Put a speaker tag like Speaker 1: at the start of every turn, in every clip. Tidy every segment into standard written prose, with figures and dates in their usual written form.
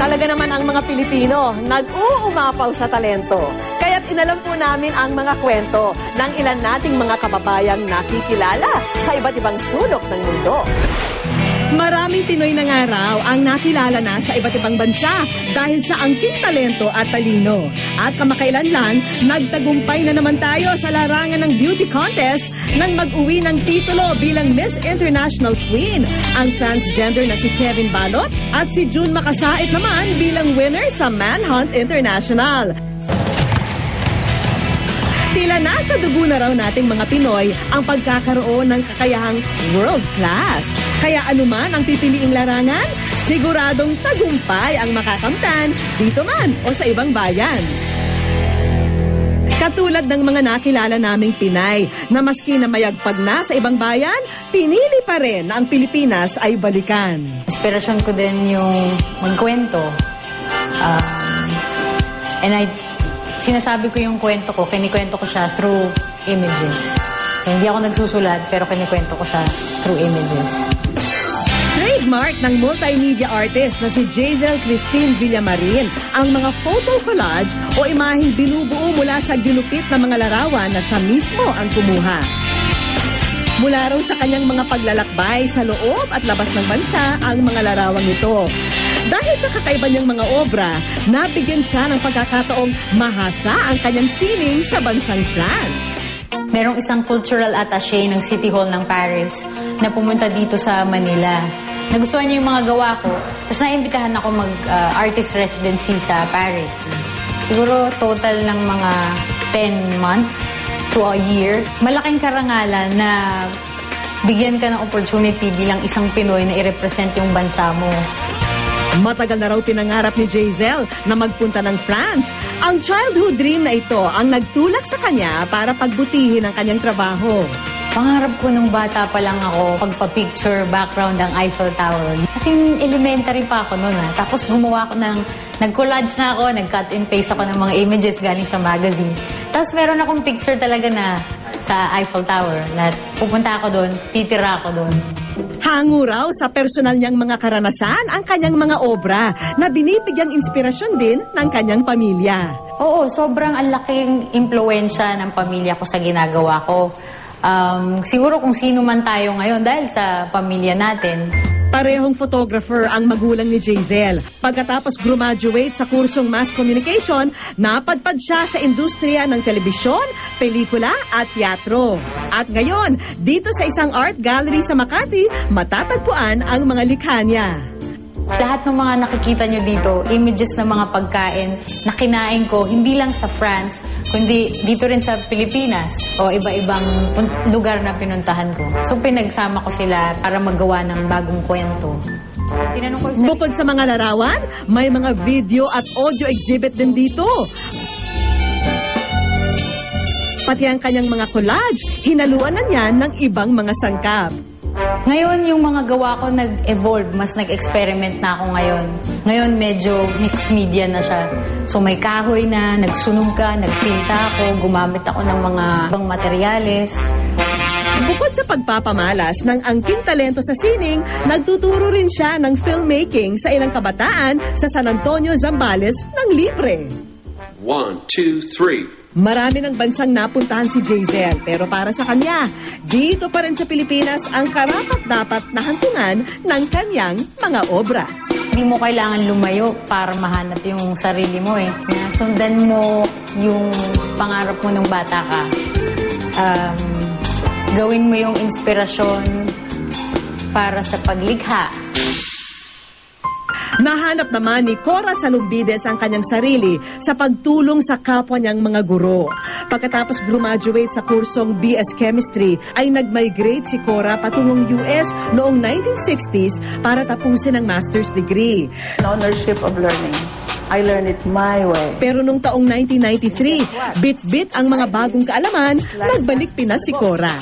Speaker 1: Talaga naman ang mga Pilipino nag-uumapaw sa talento. Kaya't inalam po namin ang mga kwento ng ilan nating mga kababayang nakikilala sa iba't ibang sulok ng mundo. Maraming Pinoy na nga raw ang nakilala na sa iba't ibang bansa dahil sa angking talento at talino. At kamakailan lang, nagtagumpay na naman tayo sa larangan ng beauty contest nang mag-uwi ng titulo bilang Miss International Queen, ang transgender na si Kevin Balot at si June Makasait naman bilang winner sa Manhunt International. Tila nasa dugo na raw nating mga Pinoy ang pagkakaroon ng kakayahang world class. Kaya anuman ang pipiliing larangan, siguradong tagumpay ang makakamtan dito man o sa ibang bayan. Katulad ng mga nakilala naming Pinay na maski na mayagpag na sa ibang bayan, pinili pa rin na ang Pilipinas ay balikan.
Speaker 2: Inspirasyon ko din yung magkwento. Sinasabi ko yung kwento ko, kinikwento ko siya through images. So, hindi ako nagsusulat, pero kinikwento ko siya through images.
Speaker 1: Trademark ng multimedia artist na si Jazel Christine Villamarin ang mga photo collage o imaheng binubuo mula sa ginupit na mga larawan na siya mismo ang kumuha. Mula raw sa kanyang mga paglalakbay sa loob at labas ng bansa ang mga larawang ito. Dahil sa kakaiba niyang mga obra, nabigyan siya ng pagkakataong mahasa ang kanyang sining sa bansang France.
Speaker 2: Merong isang cultural attaché ng City Hall ng Paris na pumunta dito sa Manila. Nagustuhan niya yung mga gawa ko, tapos naimbitahan ako mag-artist residency sa Paris. Siguro total ng mga 10 months to a year. Malaking karangalan na bigyan ka ng opportunity bilang isang Pinoy na i-represent yung bansa mo.
Speaker 1: Matagal na raw pinangarap ni Jazel na magpunta ng France. Ang childhood dream na ito ang nagtulak sa kanya para pagbutihin ang kanyang trabaho.
Speaker 2: Pangarap ko nung bata pa lang ako, pagpa-picture background ng Eiffel Tower. Kasi elementary pa ako noon. Tapos gumawa ako nag-collage na ako, nag-cut and paste ako ng mga images galing sa magazine. Tapos meron akong picture talaga na sa Eiffel Tower na pupunta ako doon, titira ako doon.
Speaker 1: Hango raw sa personal niyang mga karanasan ang kanyang mga obra na binibigyang inspirasyon din ng kanyang pamilya.
Speaker 2: Oo, sobrang ang laking impluwensya ng pamilya ko sa ginagawa ko. Siguro kung sino man tayo ngayon dahil sa pamilya natin.
Speaker 1: Parehong photographer ang magulang ni Jazel. Pagkatapos graduate sa kursong Mass Communication, napadpad siya sa industriya ng telebisyon, pelikula at teatro. At ngayon, dito sa isang art gallery sa Makati, matatagpuan ang mga likha niya.
Speaker 2: Lahat ng mga nakikita nyo dito, images ng mga pagkain na kinain ko, hindi lang sa France, kundi dito rin sa Pilipinas o iba-ibang lugar na pinuntahan ko. So pinagsama ko sila para magawa ng bagong kwento.
Speaker 1: Bukod sa mga larawan, may mga video at audio exhibit din dito. Pati ang kanyang mga collage, hinaluan na niya ng ibang mga sangkap.
Speaker 2: Ngayon, yung mga gawa ko nag-evolve, mas nag-experiment na ako ngayon. Ngayon, medyo mixed media na siya. So, may kahoy na, nagsunog ka, nagpinta ako, gumamit ako ng mga ibang materyales.
Speaker 1: Bukod sa pagpapamalas ng angking talento sa sining, nagtuturo rin siya ng filmmaking sa ilang kabataan sa San Antonio, Zambales ng libre.
Speaker 3: 1, 2, 3.
Speaker 1: Marami ng bansang napuntahan si Jazel, pero para sa kanya, dito pa rin sa Pilipinas ang karapat-dapat na hantungan ng kanyang mga obra.
Speaker 2: Hindi mo kailangan lumayo para mahanap yung sarili mo eh. Sundan mo yung pangarap mo nung bata ka. Gawin mo yung inspirasyon para sa paglikha.
Speaker 1: Nahanap naman ni Cora Salumbides ang kanyang sarili sa pagtulong sa kapwa niyang mga guro. Pagkatapos graduate sa kursong BS Chemistry, ay nag-migrate si Cora patungong US noong 1960s para tapusin ang master's degree.
Speaker 4: Ownership of learning. I learned it my way.
Speaker 1: Pero nung taong 1993, bit-bit ang mga bagong kaalaman, nagbalik Pinas si Cora.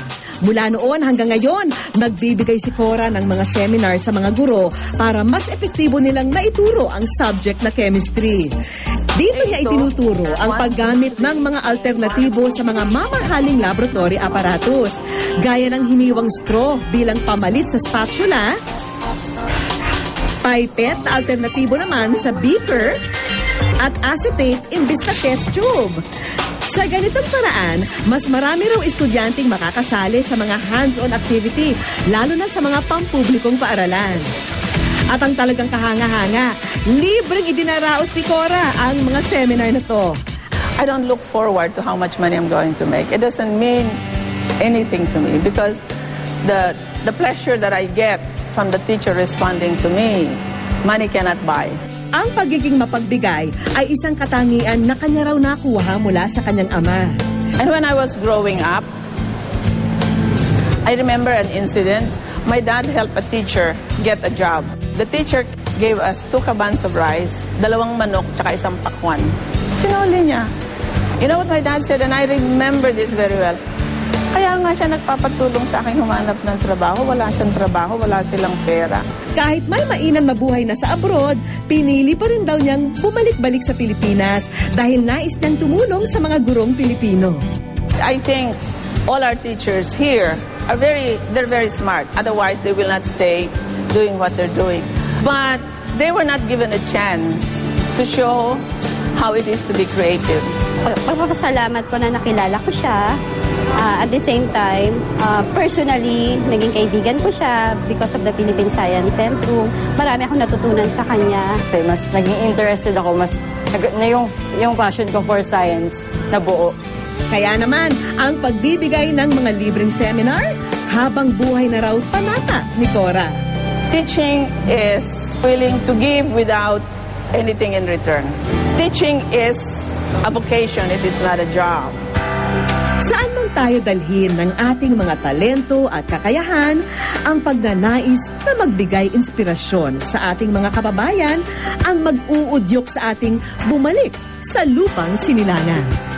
Speaker 1: Mula noon hanggang ngayon, nagbibigay si Cora ng mga seminar sa mga guro para mas epektibo nilang naituro ang subject na chemistry. Dito niya itinuturo ang paggamit ng mga alternatibo sa mga mamahaling laboratory apparatus, gaya ng hiniwang straw bilang pamalit sa spatula, Pipette na alternatibo naman sa beaker at acetate imbis na test tube. Sa ganitong paraan, mas marami raw estudyanteng makakasali sa mga hands-on activity, lalo na sa mga pampublikong paaralan. At ang talagang kahanga-hanga, libreng idinaraos ni Cora ang mga seminar na to.
Speaker 4: I don't look forward to how much money I'm going to make. It doesn't mean anything to me because the pleasure that I get from the teacher responding to me, money cannot buy.
Speaker 1: Ang pagiging mapagbigay ay isang katangian na kanya raw nakuha mula sa kanyang ama.
Speaker 4: And when I was growing up, I remember an incident. My dad helped a teacher get a job. The teacher gave us 2 kabans of rice, 2 manok, tsaka 1 pakwan. Sinuli niya. You know what my dad said? And I remember this very well. Kaya nga siya nagpapatulong sa akin humanap ng trabaho. Wala siyang trabaho, wala silang pera.
Speaker 1: Kahit may mainam na buhay na sa abroad, pinili pa rin daw niyang bumalik-balik sa Pilipinas dahil nais niyang tumulong sa mga gurong Pilipino.
Speaker 4: I think all our teachers here are they're very smart. Otherwise, they will not stay doing what they're doing. But they were not given a chance to show how it is to be creative.
Speaker 5: Pagpapasalamat ko na nakilala ko siya. At the same time, personally, naging kaibigan ko siya because of the Philippine Science Centrum. Marami akong natutunan sa kanya.
Speaker 6: Mas naging interested ako, na yung passion ko for science nabuo.
Speaker 1: Kaya naman, ang pagbibigay ng mga libreng seminar, habang buhay na raw panata ni Cora.
Speaker 4: Teaching is willing to give without anything in return. Teaching is a vocation, it is not a job.
Speaker 1: Saan man tayo dalhin ng ating mga talento at kakayahan, ang pagnanais na magbigay inspirasyon sa ating mga kababayan ang mag-uudyok sa ating bumalik sa lupang sinilangan.